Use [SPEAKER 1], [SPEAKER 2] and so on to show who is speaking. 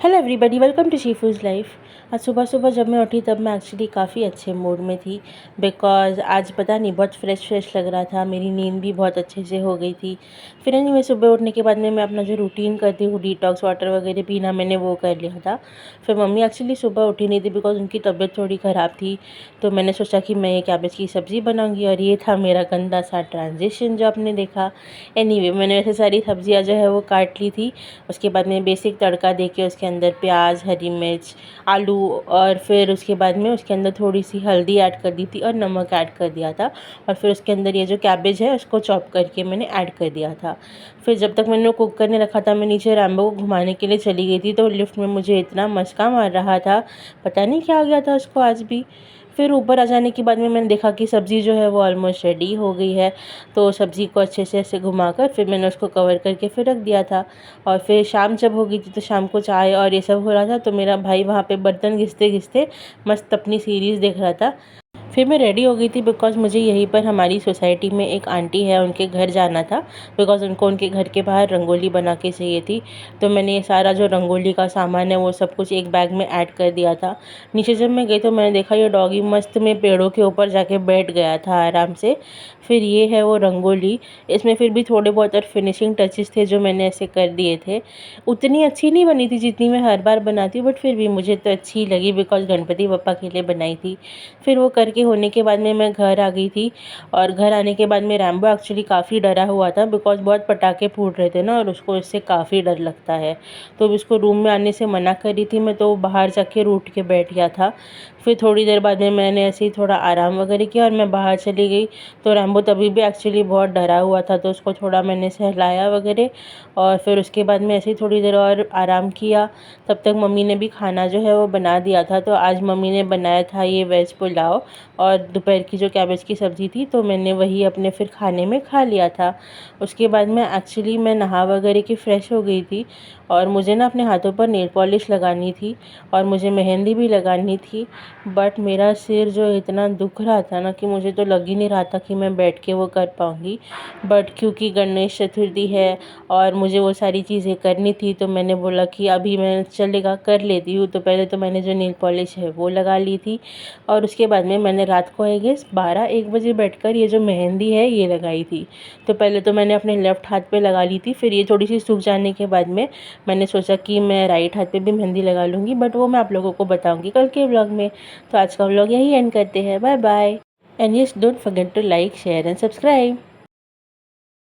[SPEAKER 1] Hello everybody, welcome to Shifu's life. आज सुबह सुबह जब मैं उठी तब मैं एक्चुअली काफ़ी अच्छे मूड में थी, बिकॉज़ आज पता नहीं बहुत फ्रेश लग रहा था। मेरी नींद भी बहुत अच्छे से हो गई थी। फिर एनीवे सुबह उठने के बाद में मैं अपना जो रूटीन करती हूँ, डिटॉक्स वाटर वगैरह पीना, मैंने वो कर लिया था। फिर मम्मी एक्चुअली सुबह उठी नहीं थी बिकॉज़ उनकी तबीयत थोड़ी ख़राब थी, तो मैंने सोचा कि मैं ये कैबेज की सब्ज़ी बनाऊँगी, और ये था मेरा गंदा सा ट्रांज़िशन जो आपने देखा। एनीवे मैंने वैसे सारी सब्ज़ियाँ जो है वो काट ली थी। उसके बाद में बेसिक तड़का दे के उसके अंदर प्याज, हरी मिर्च, आलू, और फिर उसके बाद में उसके अंदर थोड़ी-सी हल्दी ऐड कर दी थी और नमक ऐड कर दिया था, और फिर उसके अंदर ये जो कैबेज है उसको चॉप करके मैंने ऐड कर दिया था। फिर जब तक मैंने कुक करने रखा था, मैं नीचे रैम्बो को घुमाने के लिए चली गई थी, तो लिफ्ट में मुझे इतना मस्का मार रहा था, पता नहीं क्या हो गया था उसको आज भी। फिर ऊपर आ जाने के बाद में मैंने देखा कि सब्ज़ी जो है वो ऑलमोस्ट रेडी हो गई है, तो सब्ज़ी को अच्छे से ऐसे घुमाकर फिर मैंने उसको कवर करके फिर रख दिया था। और फिर शाम जब हो गई थी तो शाम को चाय और ये सब हो रहा था, तो मेरा भाई वहाँ पे बर्तन घिसते-घिसते मस्त अपनी सीरीज़ देख रहा था। फिर मैं रेडी हो गई थी बिकॉज़ मुझे यहीं पर हमारी सोसाइटी में एक आंटी है, उनके घर जाना था, बिकॉज़ उनको उनके घर के बाहर रंगोली बना के चाहिए थी। तो मैंने ये सारा जो रंगोली का सामान है वो सब कुछ एक बैग में ऐड कर दिया था। नीचे जब मैं गई तो मैंने देखा ये डॉगी मस्त में पेड़ों के ऊपर जाके बैठ गया था आराम से। फिर ये है वो रंगोली, इसमें फिर भी थोड़े बहुत और फिनिशिंग टचेस थे जो मैंने ऐसे कर दिए थे। उतनी अच्छी नहीं बनी थी जितनी मैं हर बार बनाती हूँ, बट फिर भी मुझे तो अच्छी लगी बिकॉज़ गणपति बप्पा के लिए बनाई थी। फिर वो करके होने के बाद में मैं घर आ गई थी, और घर आने के बाद में रैम्बो एक्चुअली काफ़ी डरा हुआ था बिकॉज़ बहुत पटाखे फूट रहे थे ना, और उसको इससे काफ़ी डर लगता है। तो उसको रूम में आने से मना कर रही थी मैं, तो वो बाहर जाके रूठ के बैठ गया था। फिर थोड़ी देर बाद में मैंने ऐसे ही थोड़ा आराम वगैरह किया और मैं बाहर चली गई, तो रैम्बो तभी भी एक्चुअली बहुत डरा हुआ था, तो उसको थोड़ा मैंने सहलाया वगैरह, और फिर उसके बाद में ऐसे ही थोड़ी देर और आराम किया। तब तक मम्मी ने भी खाना जो है वो बना दिया था, तो आज मम्मी ने बनाया था ये वेज पुलाव, और दोपहर की जो कैबेज की सब्ज़ी थी, तो मैंने वही अपने फिर खाने में खा लिया था। उसके बाद में एक्चुअली मैं नहा वगैरह के फ्रेश हो गई थी, और मुझे ना अपने हाथों पर नेल पॉलिश लगानी थी और मुझे मेहंदी भी लगानी थी, बट मेरा सिर जो इतना दुख रहा था ना कि मुझे तो लग ही नहीं रहा था कि मैं बैठ के वो कर पाऊँगी। बट क्योंकि गणेश चतुर्थी है और मुझे वो सारी चीज़ें करनी थी, तो मैंने बोला कि अभी मैं चलेगा कर लेती हूँ। तो पहले तो मैंने जो नेल पॉलिश है वो लगा ली थी, और उसके बाद में मैंने रात को आई गेस 12-1 बजे बैठकर ये जो मेहंदी है ये लगाई थी। तो पहले तो मैंने अपने लेफ़्ट हाथ पे लगा ली थी, फिर ये थोड़ी-सी सूख जाने के बाद में मैंने सोचा कि मैं राइट हाथ पे भी मेहंदी लगा लूँगी, बट वो मैं आप लोगों को बताऊँगी कल के व्लॉग में। तो आज का व्लॉग यहीं एंड करते हैं। Bye bye, and yes, don't forget to like, share and subscribe.